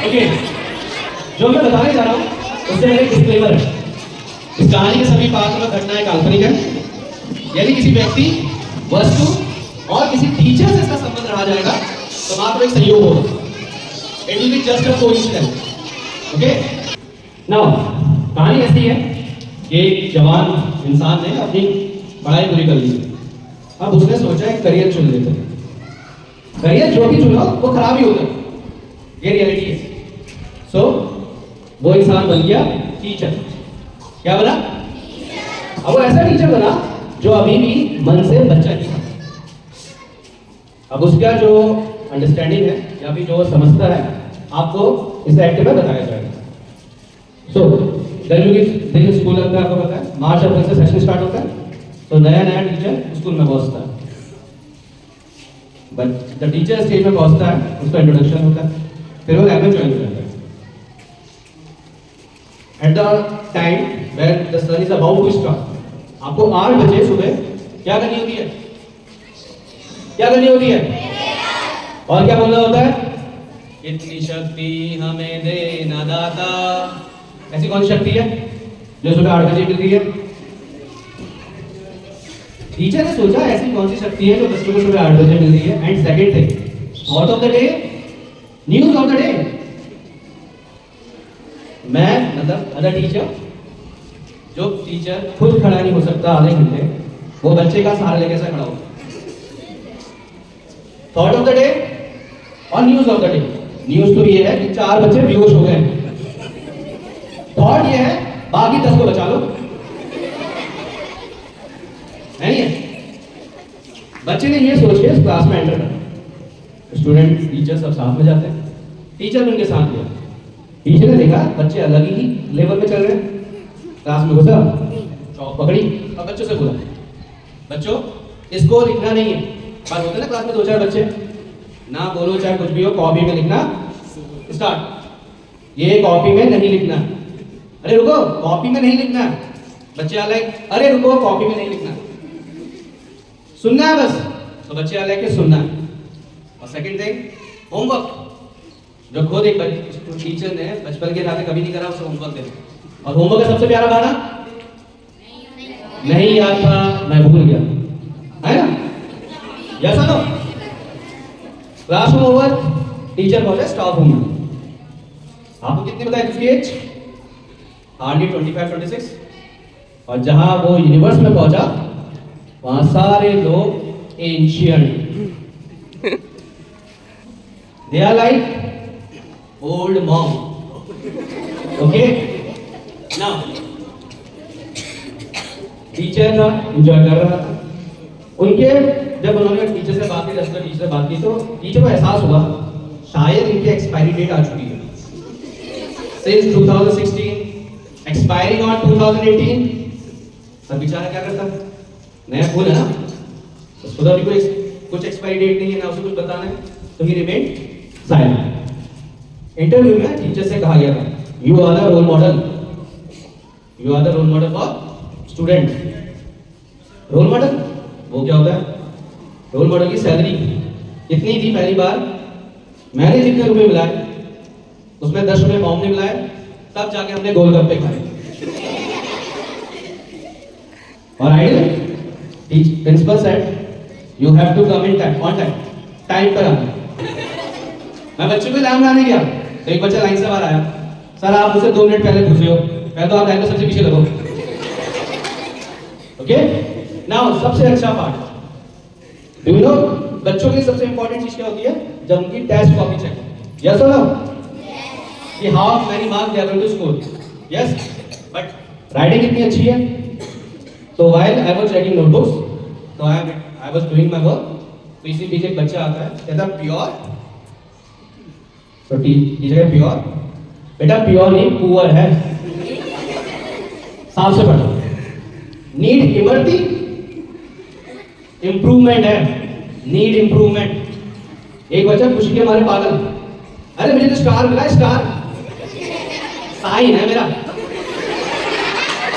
Okay, जो मैं बताने जा रहा हूँ उससे मेरा एक डिस्क्लेमर है। इस कहानी के सभी पात्र और घटनाएं काल्पनिक है। यदि किसी व्यक्ति, वस्तु और किसी टीचर से इसका संबंध रहा जाएगा तो मात्र एक संयोग होगा। It will be just a coincidence. Okay, now कहानी ऐसी है कि एक जवान इंसान ने अपनी पढ़ाई पूरी कर ली। अब उसने सोचा एक करियर चुन लेते हैं। करियर जो भी चुना वो खराब ही होता है, ये रियलिटी है। सो वो इंसान बन गया टीचर। क्या बना? अब वो ऐसा टीचर बना जो अभी भी मन से बच्चा नहीं था। अब उसका जो अंडरस्टैंडिंग है या फिर जो समझता है आपको इस एक्ट में बताया जाएगा। सो गर्मियों के दिन स्कूल लगता है, आपको पता है मार्च अप्रैल से सेशन स्टार्ट होता है। तो नया नया टीचर स्कूल में पहुंचता है, बट द टीचर स्टेज में पहुंचता है, उसका इंट्रोडक्शन होता है, फिर वो लैब में ज्वाइन करता है। At the time when the sun is about to start, आपको 8 बजे सुबह क्या करनी होती है? क्या करनी होती है? और क्या बोलना होता है? इतनी शक्ति हमें देना दाता। ऐसी कौन सी शक्ति है जो सुबह 8 बजे मिलती है? टीचर ने सोचा ऐसी कौन सी शक्ति है जो बच्चों को सुबह 8 बजे मिलती है। And second thing, thought of the day, news of the day. मैं मतलब अदर टीचर, जो टीचर खुद खड़ा नहीं हो सकता आधे घंटे, वो बच्चे का सहारा लेके ऐसा खड़ा होगा। थॉट ऑफ द डे और news of the day. News तो ये है कि 4 बच्चे बेहोश हो गए। थॉट ये है बाकी 10 को बचा लो, नहीं है? बच्चे ने ये सोच के इस क्लास में एंटर करा। स्टूडेंट टीचर सब साथ में जाते हैं, टीचर ने उनके साथ गया। टीचर ने देखा बच्चे अलग ही लेवल पे चल रहे हैं। क्लास में घुसा, चौक पकड़ी और बच्चों से बोला, बच्चों इसको लिखना नहीं है। बात होता है ना क्लास में 2-4 बच्चे, ना बोलो चाहे कुछ भी हो, कॉपी में लिखना स्टार्ट। ये कॉपी में नहीं लिखना। अरे रुको, कॉपी में नहीं लिखना। बच्चे अलग, अरे रुको कॉपी में नहीं लिखना, सुनना है बस। तो बच्चे अलग के सुनना है। और सेकंड थिंग, होमवर्क, जो खुद एक टीचर ने बचपन के नाते कभी नहीं करा, उसे होमवर्क देना। और होमवर्क का सबसे प्यारा गाना नहीं याद था मैं भूल गया, है ना? यस और नो? क्लासरूम ओवर, टीचर पहुंचा स्टाफ रूम में। आपको कितनी बताया उसकी एज? हार्डली 25-26। और जहां वो यूनिवर्स में पहुंचा वहां सारे लोग ancient, they are like old mom. Okay, now teacher था, एंजॉय कर रहा था। उनके जब उन्होंने टीचर से बात की, 10 टीचर से बात की, तो टीचर को एहसास हुआ शायद इनकी एक्सपायरी डेट आ चुकी है। Since 2016 expiring on 2018। सब बेचारा क्या करता है, नया फोन है ना, उसको तो अभी कोई कुछ एक्सपायरी डेट नहीं है, ना उसे कुछ बताना है, तो ही रिमेन्ड साइलेंट। इंटरव्यू में टीचर से कहा गया था, you are the role model, you are the role model for student. Role model वो क्या होता है? रोल मॉडल की सैलरी कितनी थी? पहली बार मैंने जितने रुपए मिलाए उसमें 10 रुपए मॉम ने मिलाए, तब जाके हमने गोलगप्पे खाए। और ideal principal said you have to come in time, on time, time पर आना। मैं बच्चों को लाइन लाने गया तो एक बच्चा लाइन से बाहर आया, सर आप मुझसे 2 मिनट पहले घुसे हो, पहले तो आप लाइन में सबसे पीछे लगो। ओके, नाउ सबसे अच्छा पार्ट, डू यू नो बच्चों के लिए सबसे इंपॉर्टेंट चीज क्या होती है? जब उनकी टेस्ट कॉपी चेक हो। यस और नो? कि how many marks they are going to score. Yes, but writing कितनी अच्छी है? तो while I was checking notebooks, तो I was doing my work, तो इसी बीच एक बच्चा आता है, कहता प्योर, तो टीचर कहता प्योर, बेटा प्योर नहीं पुअर है, साफ से पढ़ो। नीड इमरती, इंप्रूवमेंट है, नीड इंप्रूवमेंट। एक बच्चा खुशी के मारे पागल, अरे मुझे तो स्टार मिला, स्टार साइन है मेरा,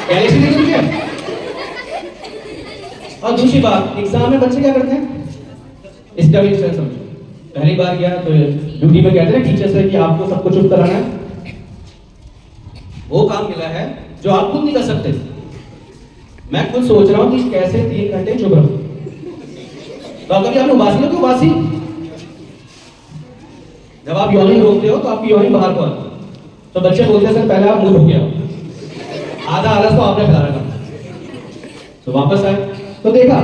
गैलेक्सी नहीं मुझे। और दूसरी बात, एग्जाम में बच्चे क्या करते हैं? इसका भी समझो, पहली बार गया तो ड्यूटी में कहते हैं टीचर से कि आपको सबको चुप कराना है। वो काम मिला है जो आप खुद नहीं कर सकते। मैं खुद सोच रहा हूं कि कैसे 3 घंटे चुप रहूं। तो कभी आपने उबासी हो कि उबासी, जब आप यौनिंग रोकते हो तो आपकी यौनिंग बाहर को आती है। तो बच्चे बोलते हैं सर पहले आप मुंह धो गया, आधा आलस तो आपने फैला रखा। तो वापस आए तो देखा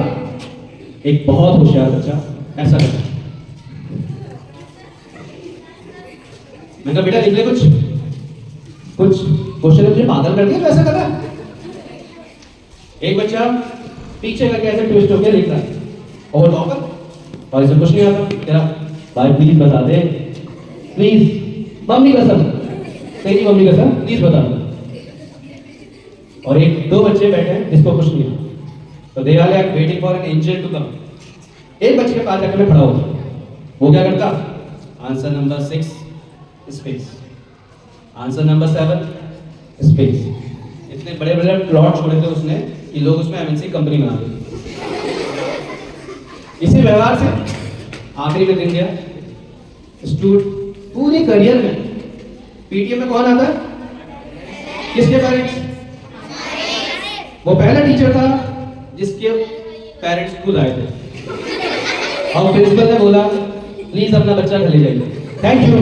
एक बहुत होशियार बच्चा ऐसा करता। मैंने कहा बेटा लिख ले कुछ क्वेश्चन मुझे पागल कर दिया तो ऐसा करा। एक बच्चा पीछे करके ऐसे ट्विस्ट होकर लिख रहा है और टॉपर और इसे कुछ नहीं आता। कह रहा भाई प्लीज बता दे, प्लीज मम्मी कसम, तेरी मम्मी कसम प्लीज बता दो। और एक 2 बच्चे बैठे हैं जिसको कुछ नहीं आता, तो they are like waiting for an angel to come. एक बच्चे के पास जाकर मैं खड़ा होता, वो क्या करता, answer number 6 space, answer number 7 space. इतने बड़े बड़े प्लॉट छोड़े थे उसने कि लोग उसमें एमएनसी कंपनी बना दी। इसी व्यवहार से आखिरी में दिन गया, स्टूडेंट पूरे करियर में पीटीएम में कौन आता है, किसके पेरेंट्स? वो पहला टीचर था जिसके पेरेंट्स खुद आए थे और प्रिंसिपल ने बोला प्लीज अपना बच्चा घर ले जाइए। Thank you.